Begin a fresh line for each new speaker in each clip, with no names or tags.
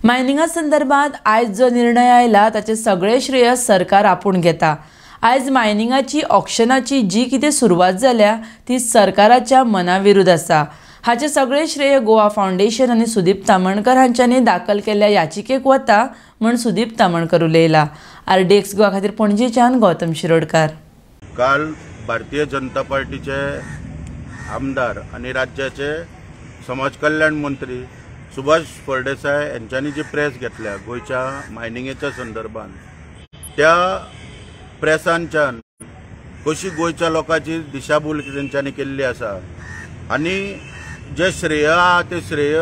मायनिंगा संदर्भात आयज जो निर्णय आयला ताचे सगळे श्रेय सरकार आपूण घेता। आयज मायनिंगाची ऑक्शनाची जी कितें सुरवात जाल्या ती सरकाराच्या मनाविरुद्ध आसा। हाचे सगळे श्रेय गोवा फाउंडेशन आनी सुदीप तामणकर हांच्यांनी दाखल केल्ल्या याचिकेक वता म्हण सुदीप तामणकर उलयला। RDX गोवा खातीर पणजेच्यान गौतम शिरोडकार।
काल भारतीय जनता पार्टीचे आमदार आणि राज्याचे समाज कल्याण मंत्री सुभाष फळदेसाय यांच्यानी जी प्रेस घेतल्या गोयच्या मायनिंगेच्या संदर्भात, त्या प्रेसांच्यान कशी गोयच्या लोकांची दिशाभूल तेंच्यांनी केल्ली आसा आणि जे श्रेय आहा ते श्रेय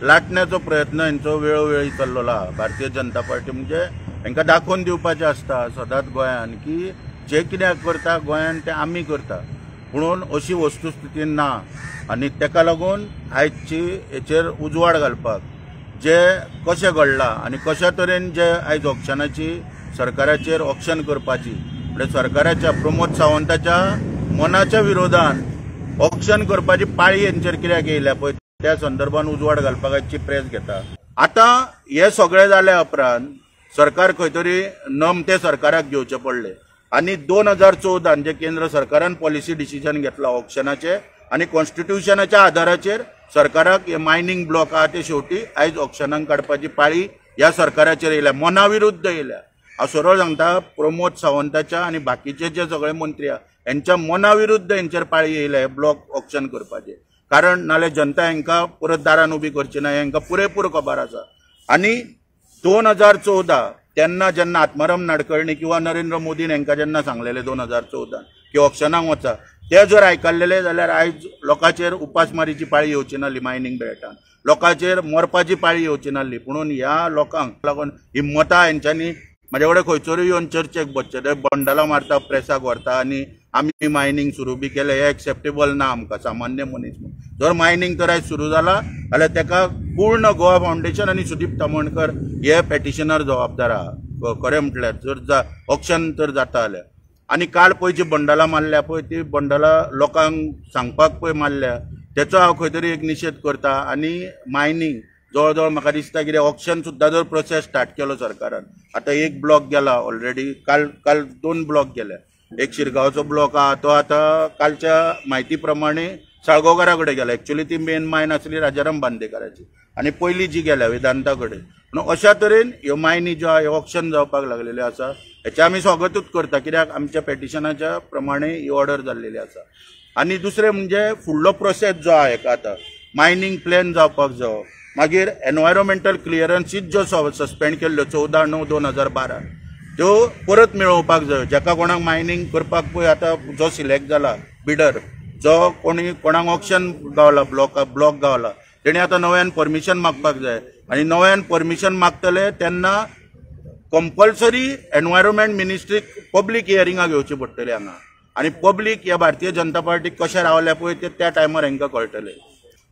लाटण्याचो प्रयत्न यांचो वेळोवेळी चल्लोला। भारतीय जनता पार्टी म्हणजे हांकां दाखोवन दिवपाचें आसता सदांच गोंयान की जे कितें करता गोंयान ते आमी करता, म्हणून अशी वस्तुस्थिती ना। आणि तेका लागून आयजची हेचेर उजवाड घालपाक जे कशें घडलां आणि कशा तरेन जे आयज ऑक्शनाची सरकाराचेर ऑक्शन करपाची म्हणजे सरकाराच्या प्रमोद सावंताच्या मनाच्या विरोधान ऑक्शन करपाची पाळी हेंचेर कित्याक येयल्या पळय त्या संदर्भात उजवाड घालपाक आयजची प्रेस घेता। आतां हे सगळें जाल्या उपरांत सरकार खंय तरी नम ते सरकाराक घेवचे पडले आणि 2014 जे केंद्र सरकारान पॉलिसी डिसिजन घेतला ऑक्शनाचे आणि कॉन्स्टिट्यूशनाच्या आधाराचेर सरकाराक हे मायनिंग ब्लॉक आहा ते शेवटी आयज ऑक्शनाक काडपाची पाळी ह्या सरकाराचेर येयल्या, मना विरुद्ध येयल्या। हांव सरळ सांगता, प्रमोद सावंताच्या आणि बाकीचे जे सगळे मंत्री आहा यांच्या मना विरुद्ध हेंचेर पाळी येयल्या हे ब्लॉक ऑक्शन करपाचे। कारण नाल्यार जनता हांकां परत दारान उबी करची ना हांकां पुरेपूर खबर आसा। आणि 2014 तेन्ना जेन्ना आत्माराम नाडकर्णी किंवा नरेंद्र मोदीन हांकां जेन्ना सांगलेले 2014 की ऑक्शनाक वचा, ते जर आयकल्लेले जाल्यार आयज लोकांचेर उपासमारीची पाळी येवची नासली, मायनिंग बेल्टान लोकांचेर मरपाची पाळी येवची नासली। म्हणून ह्या लोकांक लागून ही मतां हेंच्यांनी म्हाजे कडेन खंयसरूय येवन चर्चेक बसचे, ते बंडलां मारता प्रेसाक व्हरता आनी आमी मायनिंग सुरू बी केलें हे एक्सेप्टेबल ना आमकां सामान्य मनीस। जर मायनिंग तर आयज सुरू जाला जाल्यार तेका पूर्ण गोवा फाउंडेशन आनी सुदीप तामणकर हे पेटिशनर जबाबदार आहा खरें म्हटल्यार, जर ऑक्शन तर जाता जाल्यार। आणि काल पळय जी बंडलां मारल्या पळय ती बंडलां लोकांक सांगपाक पळय मारल्या तेचो हांव खंय तरी एक निशेध करता। आणि मायनिंग जवळ जवळ म्हाका दिसता कितें ऑक्शन सुद्दां जर प्रोसेस स्टार्ट केलो सरकारान, आतां एक ब्लॉक गेला ऑलरेडी, काल 2 ब्लॉक गेल्या, एक शिरगांवचो ब्लॉक आहा तो आतां कालच्या म्हायती प्रमाणे साळगांवकारा कडेन गेला। एक्चुअली ती मेन मायन आसली राजाराम बांदेकराची आणि पयली जी गेल्या वेदांता कडेन। म्हणून अशा तरेन ह्यो मायनी ज्यो आहा ऑक्शन जावपाक लागलेले आसा हेचें आमी स्वागतूच करता, कित्याक आमच्या पेटिशनाच्या प्रमाणे ही ऑर्डर जाल्लेली आसा। आणि दुसरें म्हणजे फुडलो प्रोसेस जो आहा हेका आतां मायनिंग प्लॅन जावपाक जायो, मागीर एनवायरमेंटल क्लियरन्सीज ज्यो सस्पेंड केल्ल्यो 14/9/2012 त्यो परत मेळोवपाक जायो। जेका कोणाक मायनिंग करपाक पळय आतां जो सिलेक्ट जाला बिडर, जो कोणाक ऑक्शन गावला ब्लॉक गावला, तेणी आतां नव्यान परमिशन मागपाक जाय आणि नव्यान परमिशन मागतले तेन्ना कंपल्सरी एनवायरमेंट मिनिस्ट्रीक पब्लीक हियरिंगां घेवची पडटली हांगा, आणि पब्लीक ह्या भारतीय जनता पार्टीक कशें रावल्या पळय ते त्या टायमार हांकां कळटलें।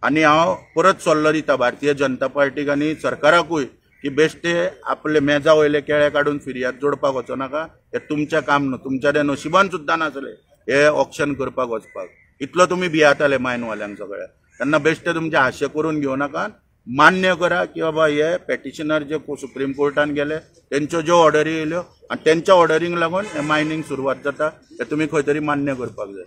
आणि हांव परत सल्लो दिता भारतीय जनता पार्टीक आनी सरकाराकूय की बेश्टे आपले मेजा वयले केळे काडून फिर्याद जोडपाक वचो नाका, हें तुमचें काम न्हू, तुमच्या नशिबान सुद्दां नासलें हे ऑक्शन करपाक वचपाक। इतलो तुमी भियाताले मायनवाल्यांक सगळ्या, तेन्ना बेश्टे तुमचे हास्य करून घेवं नाका, मान्य करा की बाबा हे पेटिशनर जे सुप्रीम कोर्टान गेले तेंच्यो ज्यो ऑर्डरी येयल्यो आणि त्यांच्या ऑर्डरींक लागून हे मायनिंग सुरवात जाता हे तुमी खंय तरी मान्य करपाक जाय।